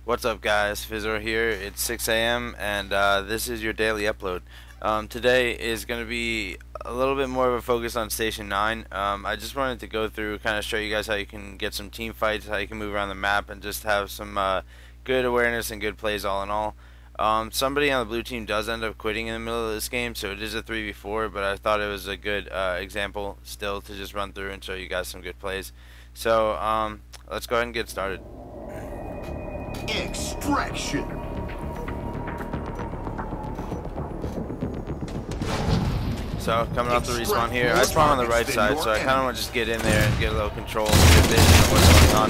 What's up, guys? Fizzor here. It's 6 a.m. and this is your daily upload. Today is going to be a little bit more of a focus on Station 9. I just wanted to go through, kind of show you guys how you can get some team fights, how you can move around the map, and just have some good awareness and good plays all in all. Somebody on the blue team does end up quitting in the middle of this game, so it is a 3v4, but I thought it was a good example still to just run through and show you guys some good plays. So let's go ahead and get started. Extraction. So coming off the respawn here, I spawn on the right side, so I kind of want to just get in there and get a little control and get vision of what's going on.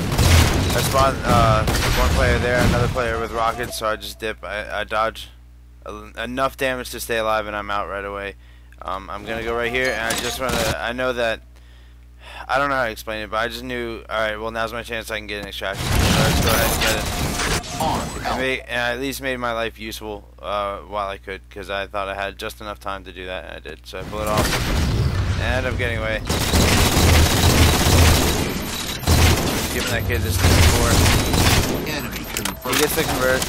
I spawned one player there, another player with rockets, so I just dip. I dodge enough damage to stay alive, and I'm out right away. I'm gonna go right here, and I just want to. I know that I don't know how to explain it, but I just knew. All right, well now's my chance. I can get an extraction. So let's go ahead and get it. And I at least made my life useful while I could, because I thought I had just enough time to do that, and I did. So I pull it off, and I'm getting away. Giving that kid this before. He gets the convert,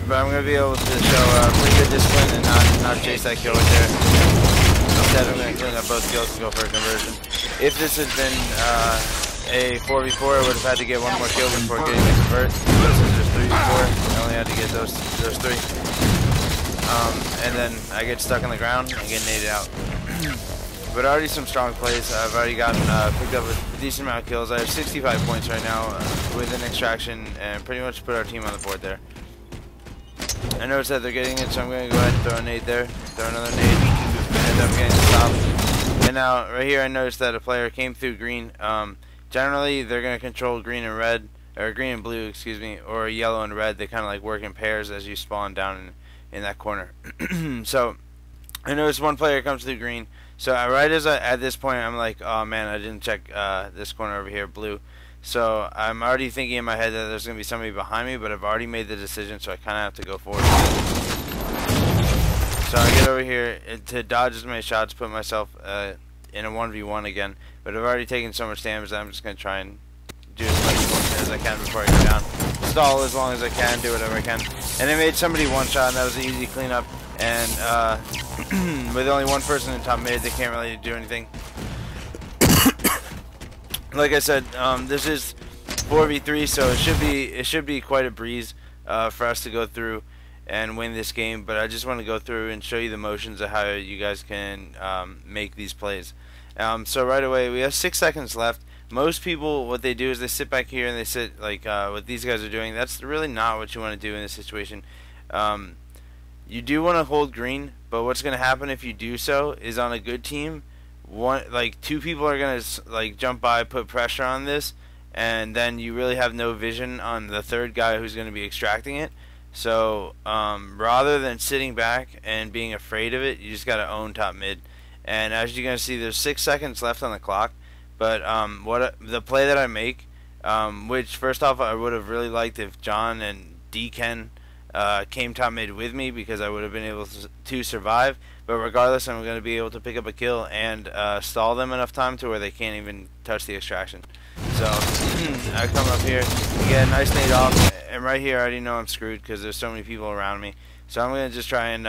but I'm going to be able to show pretty good discipline and not chase that kill right there. Instead, I'm going to clean up both kills and go for a conversion. If this had been a 4v4, I would have had to get one more kill before getting the convert. But since there's 3v4, I only had to get those three. And then I get stuck on the ground and get naded out. But already some strong plays. I've already gotten picked up a decent amount of kills. I have 65 points right now with an extraction, and pretty much put our team on the board there. I noticed that they're getting it, so I'm going to go ahead and throw a nade there. Throw another nade, and end up getting stopped. And now, right here, I noticed that a player came through green. Generally, they're going to control green and red, or green and blue, excuse me, or yellow and red. They kind of like work in pairs as you spawn down in that corner. So, I noticed one player comes through green. So right as at this point, I'm like, oh man, I didn't check this corner over here, blue. So I'm already thinking in my head that there's going to be somebody behind me, but I've already made the decision, so I kind of have to go forward. So I get over here to dodge as many shots, put myself in a 1v1 again. But I've already taken so much damage that I'm just going to try and do as much as I can before I go down. Stall as long as I can, do whatever I can. And I made somebody one shot, and that was an easy cleanup. And with only one person in top mid, they can't really do anything. Like I said, this is 4v3, so it should be quite a breeze for us to go through and win this game. But I just want to go through and show you the motions of how you guys can make these plays. So right away, we have 6 seconds left. Most people, what they do is they sit back here and they sit like what these guys are doing. That's really not what you want to do in this situation. You do want to hold green, but what's going to happen if you do so is on a good team, two people are going to like jump by, put pressure on this, and then you really have no vision on the third guy who's going to be extracting it. So rather than sitting back and being afraid of it, you just got to own top mid. And as you're going to see, there's 6 seconds left on the clock. But the play that I make, which first off I would have really liked if John and D-Ken came top mid with me, because I would have been able to survive. But regardless, I'm going to be able to pick up a kill and stall them enough time to where they can't even touch the extraction. So I come up here, get a nice nade off, and right here I already know I'm screwed because there's so many people around me. So I'm going to just try and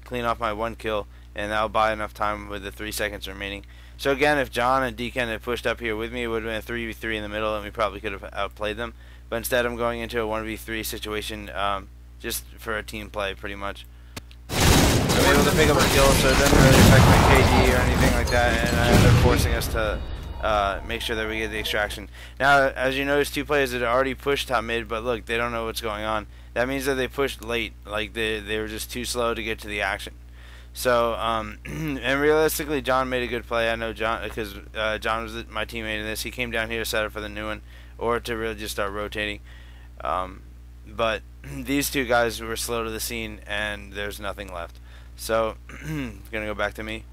clean off my one kill, and that'll buy enough time with the 3 seconds remaining. So again, if John and Deacon had pushed up here with me, it would have been a 3v3 in the middle, and we probably could have outplayed them. But instead, I'm going into a 1v3 situation just for a team play, pretty much. I'm able to pick up a kill, so it doesn't really affect my KD or anything like that, and they're forcing us to make sure that we get the extraction. Now, as you notice, 2 players that already pushed top mid, but look, they don't know what's going on. That means that they pushed late, like they were just too slow to get to the action. So, and realistically, John made a good play. I know John, because John was my teammate in this. He came down here to set up for the new one, or to really just start rotating. But these 2 guys were slow to the scene, and there's nothing left. So, gonna go back to me.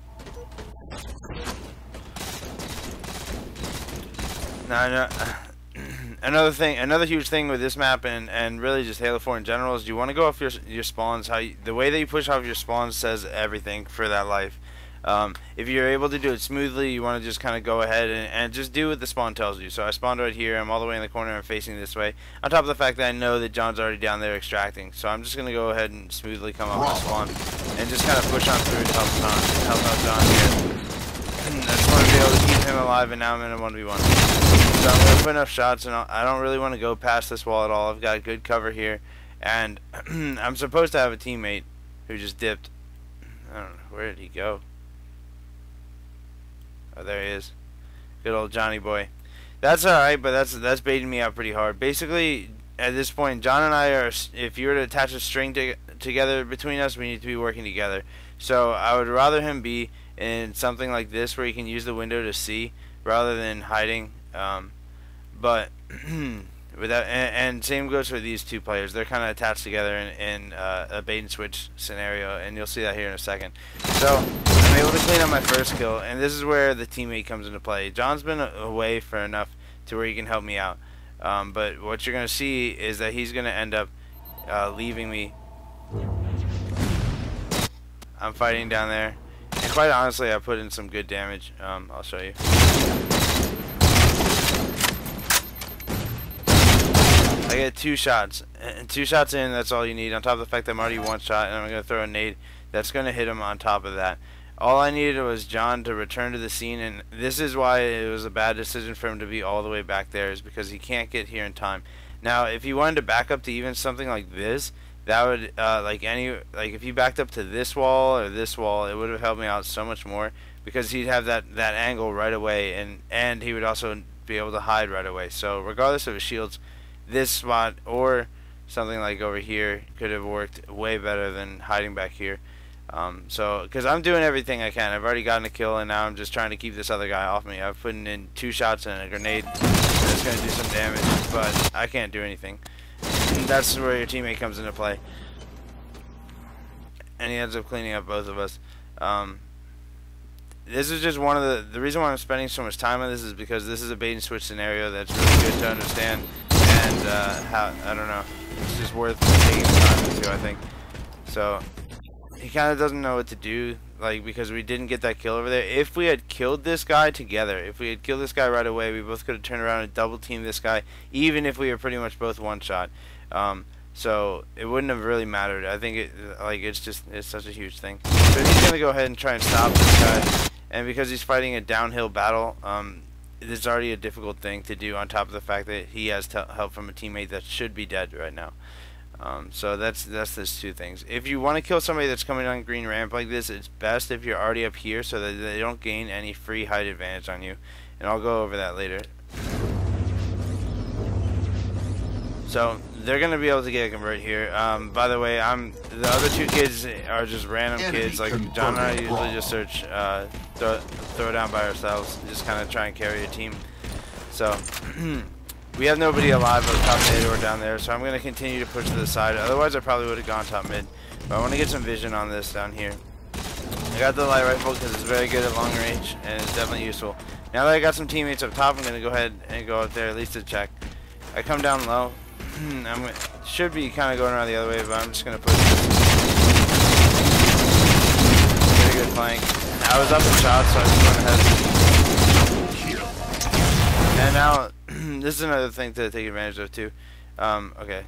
Now, another huge thing with this map and really just Halo 4 in general is you want to go off your spawns. The way that you push off your spawns says everything for that life. If you're able to do it smoothly, you want to just kind of go ahead and just do what the spawn tells you. So I spawned right here. I'm all the way in the corner. I'm facing this way. On top of the fact that I know that John's already down there extracting. So I'm just going to go ahead and smoothly come up to spawn and just kind of push on through to help out John here. I just want to be able to keep him alive, and now I'm in a 1v1. So I'm going to put enough shots, and I don't really want to go past this wall at all. I've got good cover here, and I'm supposed to have a teammate who just dipped. I don't know, where did he go? Oh, there he is. Good old Johnny boy. That's alright, but that's baiting me out pretty hard. Basically, at this point, John and I are, if you were to attach a string together between us, we need to be working together. So I would rather him be in something like this where he can use the window to see rather than hiding. But without, and same goes for these two players. They're kind of attached together in a bait and switch scenario, and you'll see that here in a second. So I'm able to clean up my first kill, and this is where the teammate comes into play. John's been away for enough to where he can help me out, but what you're going to see is that he's going to end up leaving me. I'm fighting down there, and quite honestly I put in some good damage. I'll show you. I get 2 shots, and 2 shots in, that's all you need. On top of the fact that I'm already 1 shot, and I'm going to throw a nade that's going to hit him on top of that. All I needed was John to return to the scene, and this is why it was a bad decision for him to be all the way back there, is because he can't get here in time. Now, if he wanted to back up to even something like this, that would, like if he backed up to this wall or this wall, it would have helped me out so much more, because he'd have that angle right away, and he would also be able to hide right away. So regardless of his shields, this spot or something like over here could have worked way better than hiding back here. So because I'm doing everything I can, I've already gotten a kill, and now I'm just trying to keep this other guy off me. I've put in 2 shots and a grenade that's going to do some damage, but I can't do anything. That's where your teammate comes into play, and he ends up cleaning up both of us. This is just one of the reason why I'm spending so much time on this is because this is a bait and switch scenario that's really good to understand, and how, I don't know, it's just worth taking the time into, I think. So he kind of doesn't know what to do, like, because we didn't get that kill over there. If we had killed this guy together, if we had killed this guy right away, we both could have turned around and double teamed this guy, even if we were pretty much both 1 shot. So it wouldn't have really mattered. I think it's such a huge thing. So he's gonna go ahead and try and stop this guy, and because he's fighting a downhill battle, it's already a difficult thing to do, on top of the fact that he has help from a teammate that should be dead right now. So that's those 2 things. If you want to kill somebody that's coming on green ramp like this, it's best if you're already up here so that they don't gain any free height advantage on you, and I'll go over that later. So they're gonna be able to get a convert here. By the way, the other 2 kids are just random kids. Like John and I usually just search throw down by ourselves, just kind of try and carry a team. So we have nobody alive on top mid or down there, so I'm gonna continue to push to the side. Otherwise I probably would have gone top mid, but I want to get some vision on this down here. I got the light rifle because it's very good at long range, and it's definitely useful. Now that I got some teammates up top, I'm gonna go ahead and go up there at least to check. I come down low. Should be kind of going around the other way, but I'm just going to push. Get a good flank. I was up in shots, so I just went ahead. And now, this is another thing to take advantage of too. Okay.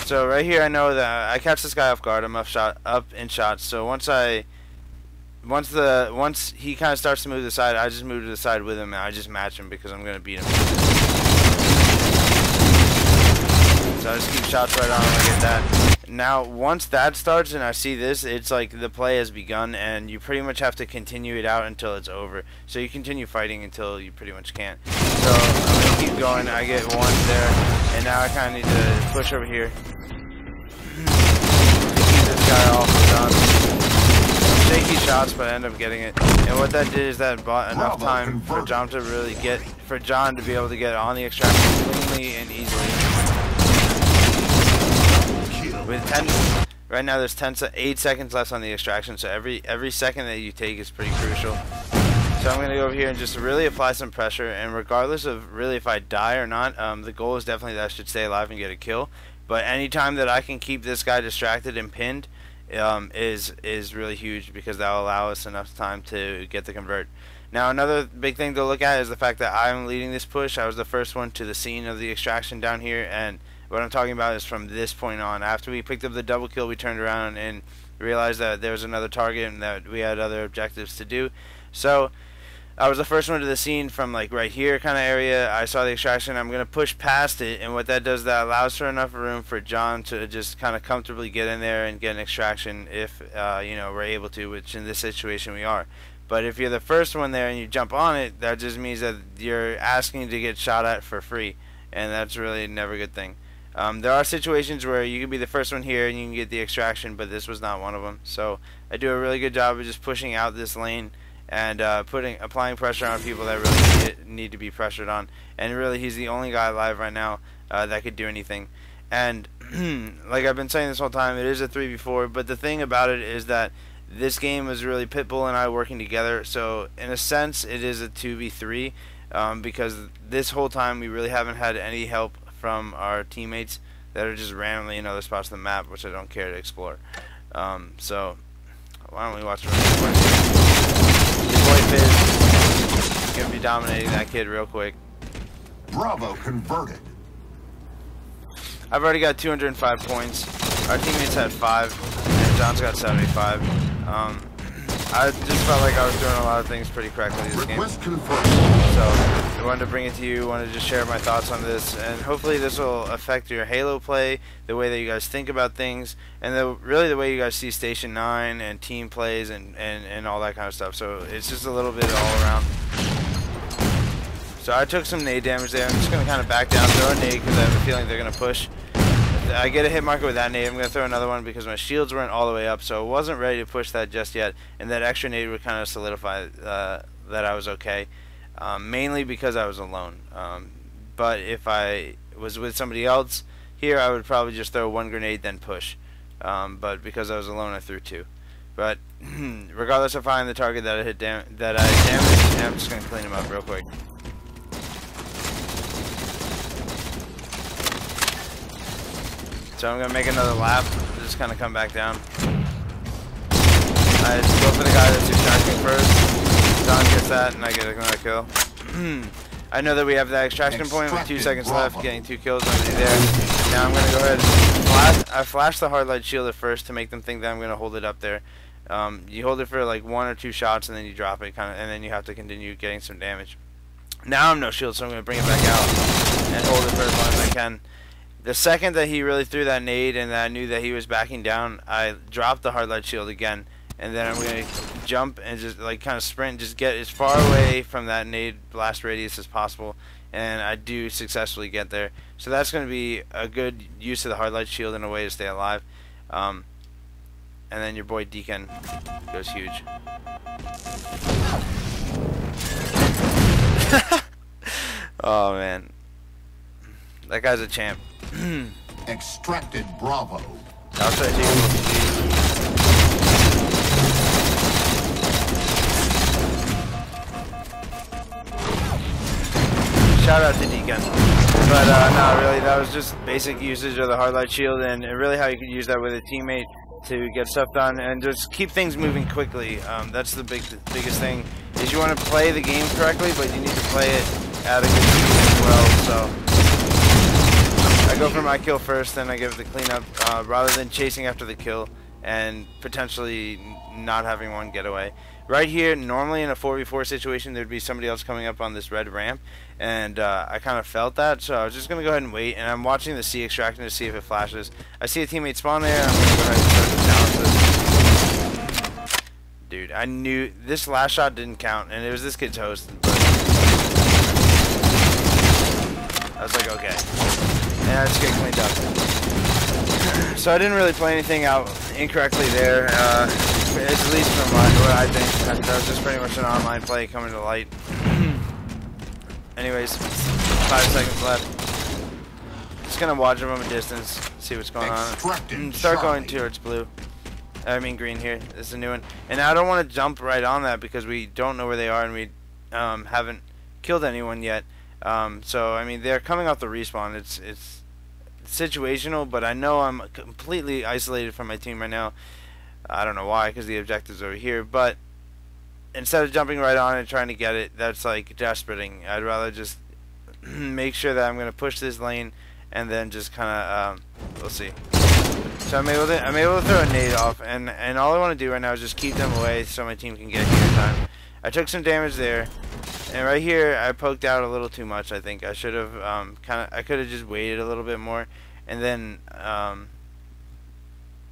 So right here, I know that I catch this guy off guard. I'm up in shots. So once he kind of starts to move to the side, I just move to the side with him, and I just match him because I'm going to beat him. So I just keep shots right on when I get that. Now, once that starts and I see this, it's like the play has begun, and you pretty much have to continue it out until it's over. So you continue fighting until you pretty much can't. So I'm going to keep going. I get 1 there, and now I kind of need to push over here. Keep this guy off of John. Shaky shots, but I end up getting it. And what that did is that bought enough time for John to be able to get on the extraction cleanly and easily. With 10, right now there's 8 seconds left on the extraction, so every second that you take is pretty crucial. So I'm going to go over here and just really apply some pressure, and regardless of really if I die or not, the goal is definitely that I should stay alive and get a kill. But anytime that I can keep this guy distracted and pinned, is really huge, because that will allow us enough time to get the convert. Now another big thing to look at is the fact that I'm leading this push. I was the first one to the scene of the extraction down here, and what I'm talking about is from this point on. After we picked up the double kill, we turned around and realized that there was another target and that we had other objectives to do. So I was the first one to the scene from like right here kind of area. I saw the extraction. I'm going to push past it, and what that does, that allows for enough room for John to just kind of comfortably get in there and get an extraction if you know, we're able to, which in this situation we are. But if you're the first one there and you jump on it, that just means that you're asking to get shot at for free, and that's really never a good thing. There are situations where you can be the first one here and you can get the extraction, but this was not one of them. So I do a really good job of just pushing out this lane and applying pressure on people that really need to be pressured on. And really, he's the only guy alive right now that could do anything. And like I've been saying this whole time, it is a 3v4, but the thing about it is that this game was really Pitbull and I working together. So in a sense, it is a 2v3 because this whole time we really haven't had any help from our teammates that are just randomly in other spots of the map, which I don't care to explore. So why don't we watch the rest of the Your boy Fizz gonna be dominating that kid real quick. Bravo converted. I've already got 205 points. Our teammates had 5, and John's got 75. I just felt like I was doing a lot of things pretty correctly this game. So I wanted to bring it to you, wanted to just share my thoughts on this, and hopefully this will affect your Halo play, the way that you guys think about things, and really the way you guys see Station 9 and team plays and all that kind of stuff. So it's just a little bit all around. So I took some nade damage there. I'm just going to kind of back down, throw a nade because I have a feeling they're going to push. I get a hit marker with that nade. I'm going to throw another one because my shields weren't all the way up, so I wasn't ready to push that just yet. And that extra nade would kind of solidify that I was okay, mainly because I was alone. But if I was with somebody else here, I would probably just throw 1 grenade then push. But because I was alone, I threw 2. But regardless of finding the target that I damaged, I'm just going to clean him up real quick. So I'm going to make another lap, just kind of come back down. I just go for the guy that's extracting first. John gets that, and I get another kill. I know that we have that extraction point with 2 seconds left, getting 2 kills already there. Now I'm going to go ahead and I flash the hard light shield at first to make them think that I'm going to hold it up there. You hold it for like 1 or 2 shots, and then you drop it, and then you have to continue getting some damage. Now I'm no shield, so I'm going to bring it back out and hold it for as long as I can. The second that he really threw that nade and that I knew that he was backing down, I dropped the hard light shield again, and then I'm going to jump and just like kind of sprint and just get as far away from that nade blast radius as possible, and I do successfully get there. So that's going to be a good use of the hard light shield in a way to stay alive. And then your boy Deacon goes huge. Oh man, that guy's a champ. Extracted Bravo. I'll try to shout out to Deacon. But no, really, that was just basic usage of the hard light shield, and really how you can use that with a teammate to get stuff done and just keep things moving quickly. That's the biggest thing, is you want to play the game correctly, but you need to play it at a good speed as well. So I go for my kill first, then I give the cleanup, rather than chasing after the kill and potentially not having one get away. Right here, normally in a 4v4 situation, there'd be somebody else coming up on this red ramp, and I kind of felt that, so I was just going to go ahead and wait, and I'm watching the C extraction to see if it flashes. I see a teammate spawn there, I'm going to go ahead and start to challenge this. Dude, I knew this last shot didn't count, and it was this kid's host. I was like, okay. And I just get cleaned up. So I didn't really play anything out incorrectly there, at least from what I think. That was just pretty much an online play coming to light. Anyways, 5 seconds left. Just gonna watch him from a distance, see what's going on. Start going towards blue. I mean green here. This is a new one. And I don't want to jump right on that because we don't know where they are and we haven't killed anyone yet. So I mean they're coming off the respawn. It's situational, but I know I'm completely isolated from my team right now. I don't know why, because the objective's over here. But instead of jumping right on and trying to get it, that's like desperating. I'd rather just make sure that I'm going to push this lane and then just kind of, we'll see. So I'm able to throw a nade off, and all I want to do right now is just keep them away so my team can get here in time. I took some damage there, and right here I poked out a little too much. I think I should have I could have just waited a little bit more, and then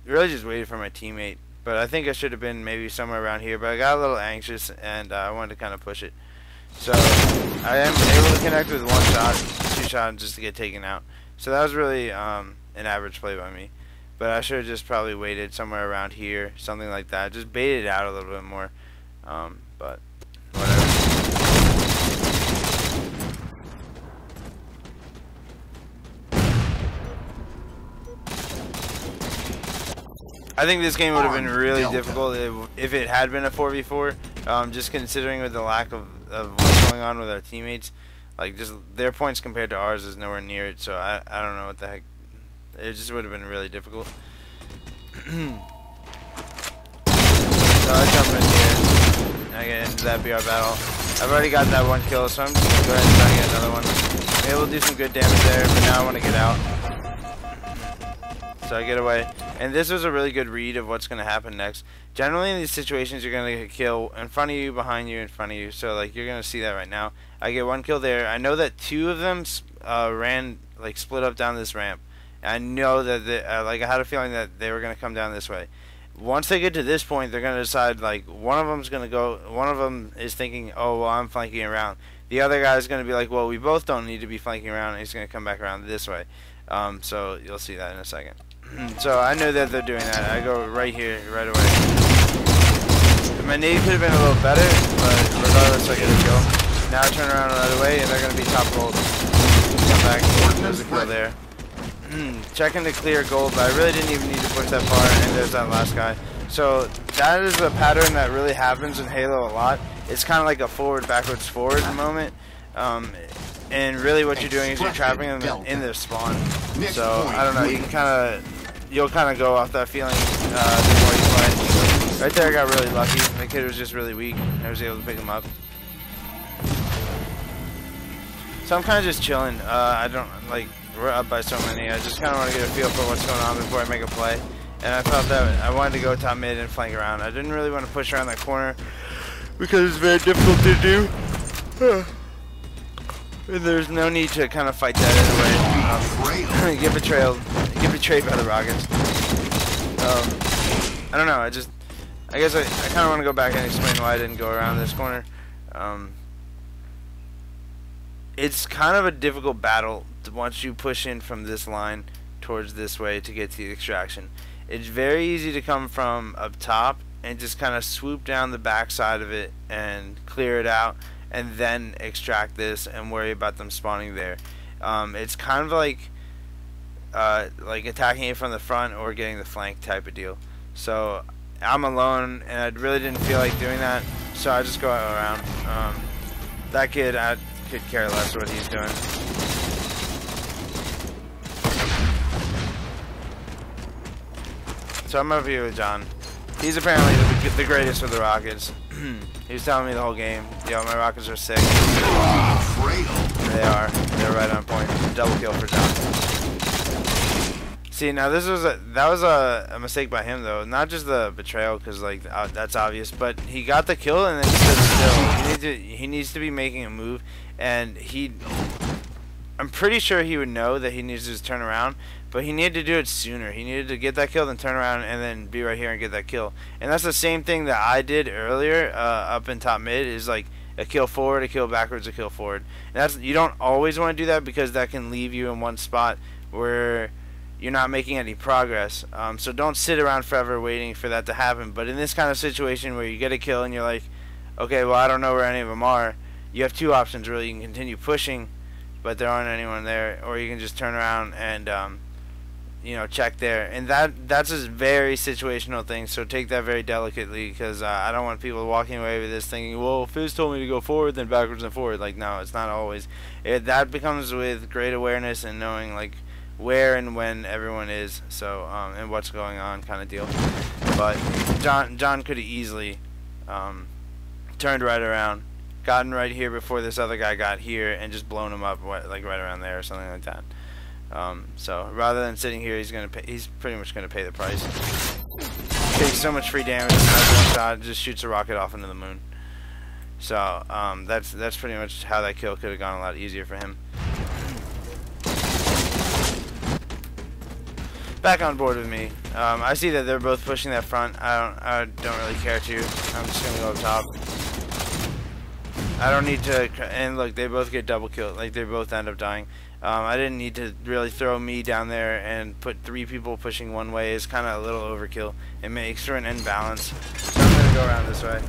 really just waited for my teammate. But I think I should have been maybe somewhere around here, but I got a little anxious, and I wanted to kind of push it. So I am able to connect with one shot, two shots just to get taken out. So that was really an average play by me. But I should have just probably waited somewhere around here, something like that. Just baited it out a little bit more. But whatever. I think this game would have been really difficult if it had been a 4v4. Just considering with the lack of what's going on with our teammates. Like, just their points compared to ours is nowhere near it. So I don't know what the heck. It just would have been really difficult. So I jump in here. I get into that BR battle. I've already got that one kill, so I'm just going to go ahead and try to get another one. Maybe we'll do some good damage there, but now I want to get out. So I get away. And this was a really good read of what's going to happen next. Generally in these situations, you're going to get a kill in front of you, behind you, in front of you. So like you're going to see that right now. I get one kill there. I know that two of them split up down this ramp. I know that I had a feeling that they were going to come down this way. Once they get to this point, they're going to decide, like, one of them's going to go, one of them is thinking, oh, well, I'm flanking around. The other guy's going to be like, well, we both don't need to be flanking around, and he's going to come back around this way. So you'll see that in a second. So I know that they're doing that. I go right here, right away. And my nade could have been a little better, but regardless, I get a kill. Now I turn around right away, and they're going to be top gold. Come back, there's a kill there. Checking to clear gold, but I really didn't even need to push that far, and there's that last guy. So that is a pattern that really happens in Halo a lot. It's kind of like a forward, backwards, forward moment. And really what you're doing is you're trapping them in their spawn. So, I don't know, you'll kind of go off that feeling the more you play. Right there I got really lucky. The kid was just really weak. I was able to pick him up. So I'm kind of just chilling. I don't, like, we're up by so many. I just kind of want to get a feel for what's going on before I make a play. And I felt that I wanted to go top mid and flank around. I didn't really want to push around that corner because it's very difficult to do. There's no need to kind of fight that anyway. Get betrayed by the Rockets. I don't know. I guess I kind of want to go back and explain why I didn't go around this corner. It's kind of a difficult battle once you push in from this line towards this way to get to the extraction. It's very easy to come from up top and just kind of swoop down the back side of it and clear it out, and then extract this and worry about them spawning there. It's kind of like attacking it from the front or getting the flank type of deal. So I'm alone, and I really didn't feel like doing that, so I just go around. That kid, I could care less what he's doing. So I'm over here with John. He's apparently the greatest with the Rockets. He was telling me the whole game, yo, my Rockets are sick. They are. They're right on point. Double kill for John. See, now that was a mistake by him though. Not just the betrayal, because like that's obvious, but he got the kill and then he stood still. He needs to be making a move, and I'm pretty sure he would know that he needs to just turn around, but he needed to do it sooner. He needed to get that kill, then turn around, and then be right here and get that kill. And that's the same thing that I did earlier up in top mid, is like a kill forward, a kill backwards, a kill forward. And you don't always want to do that, because that can leave you in one spot where you're not making any progress. So don't sit around forever waiting for that to happen. But in this kind of situation where you get a kill and you're like, okay, well, I don't know where any of them are, you have two options really. You can continue pushing, but there aren't anyone there, or you can just turn around and check there. And that's a very situational thing, so take that very delicately, because I don't want people walking away with this thinking, well, Fizz told me to go forward, then backwards and forward. Like, no, it's not always. That becomes with great awareness and knowing like where and when everyone is, so and what's going on, kind of deal. but John could have easily turned right around, gotten right here before this other guy got here, and just blown him up like right around there or something like that. So rather than sitting here, he's pretty much gonna pay the price. Takes so much free damage, and one shot just shoots a rocket off into the moon. So that's pretty much how that kill could have gone a lot easier for him. Back on board with me. I see that they're both pushing that front. I don't really care to. I'm just gonna go up top. I don't need to. And look, they both get double killed. Like they both end up dying. I didn't need to really throw me down there and put 3 people pushing one way. It's kind of a little overkill. It makes for an imbalance. So I'm gonna go around this way.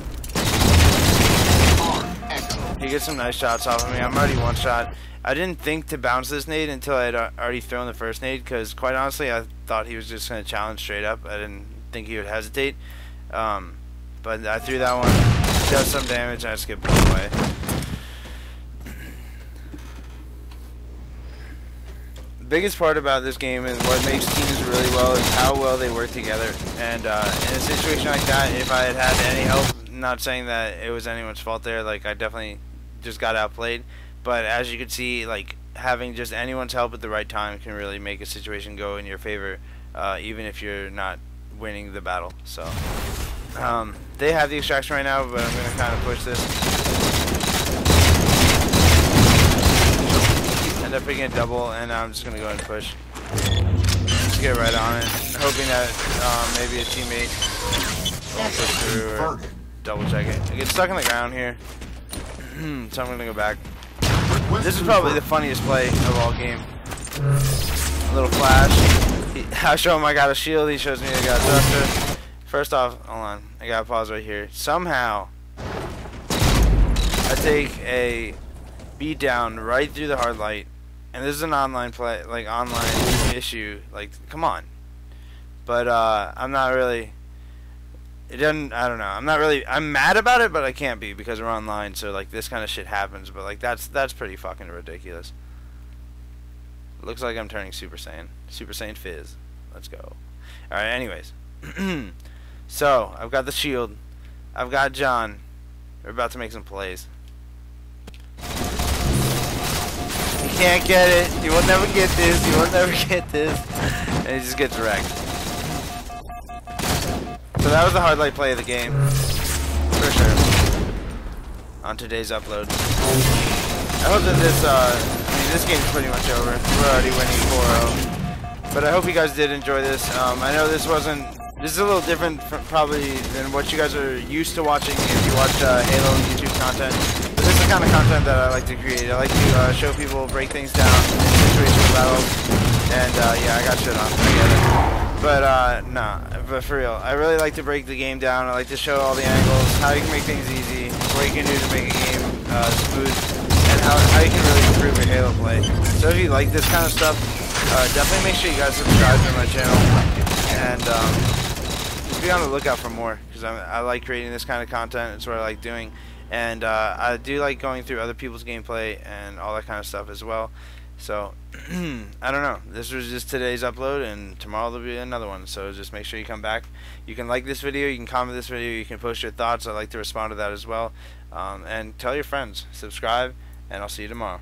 He gets some nice shots off of me. I'm already one shot. I didn't think to bounce this nade until I had already thrown the first nade, because quite honestly I thought he was just going to challenge straight up. I didn't think he would hesitate. But I threw that one, does some damage, and I just get blown away. The biggest part about this game and what makes teams really well is how well they work together. And in a situation like that, if I had had any help, not saying that it was anyone's fault there, like I definitely just got outplayed. But as you can see, like having just anyone's help at the right time can really make a situation go in your favor, even if you're not winning the battle. So they have the extraction right now, but I'm going to kind of push this. End up picking a double, and I'm just going to go ahead and push. Just get right on it, hoping that maybe a teammate will push through or double check it. I get stuck on the ground here, so I'm going to go back. This is probably the funniest play of all game. A little flash. I show him I got a shield. He shows me I got a thruster. First off, hold on. I gotta pause right here. Somehow, I take a beat down right through the hard light, and this is an online play, like online issue. Like, come on. But I'm not really. It doesn't, I don't know, I'm mad about it, but I can't be because we're online, so like this kind of shit happens, but like that's pretty fucking ridiculous. Looks like I'm turning Super Saiyan. Super Saiyan Fizz. Let's go. Alright, anyways. So, I've got the shield. I've got John. We're about to make some plays. He can't get it. He will never get this. He will never get this. And he just gets wrecked. So that was the hard light play of the game, for sure, on today's upload. I hope that this, I mean, this game's pretty much over. We're already winning 4-0. But I hope you guys did enjoy this. I know this is a little different probably than what you guys are used to watching if you watch Halo YouTube content. But this is the kind of content that I like to create. I like to show people, break things down in situational battles. And yeah, I got shit on. I get it. But nah, but for real, I really like to break the game down. I like to show all the angles, how you can make things easy, what you can do to make a game smooth, and how you can really improve your Halo play. So if you like this kind of stuff, definitely make sure you guys subscribe to my channel, and just be on the lookout for more, because I like creating this kind of content. It's what I like doing, and I do like going through other people's gameplay and all that kind of stuff as well. So, I don't know. This was just today's upload, and tomorrow there'll be another one. So just make sure you come back. You can like this video, you can comment this video, you can post your thoughts. I like to respond to that as well. And tell your friends. Subscribe, and I'll see you tomorrow.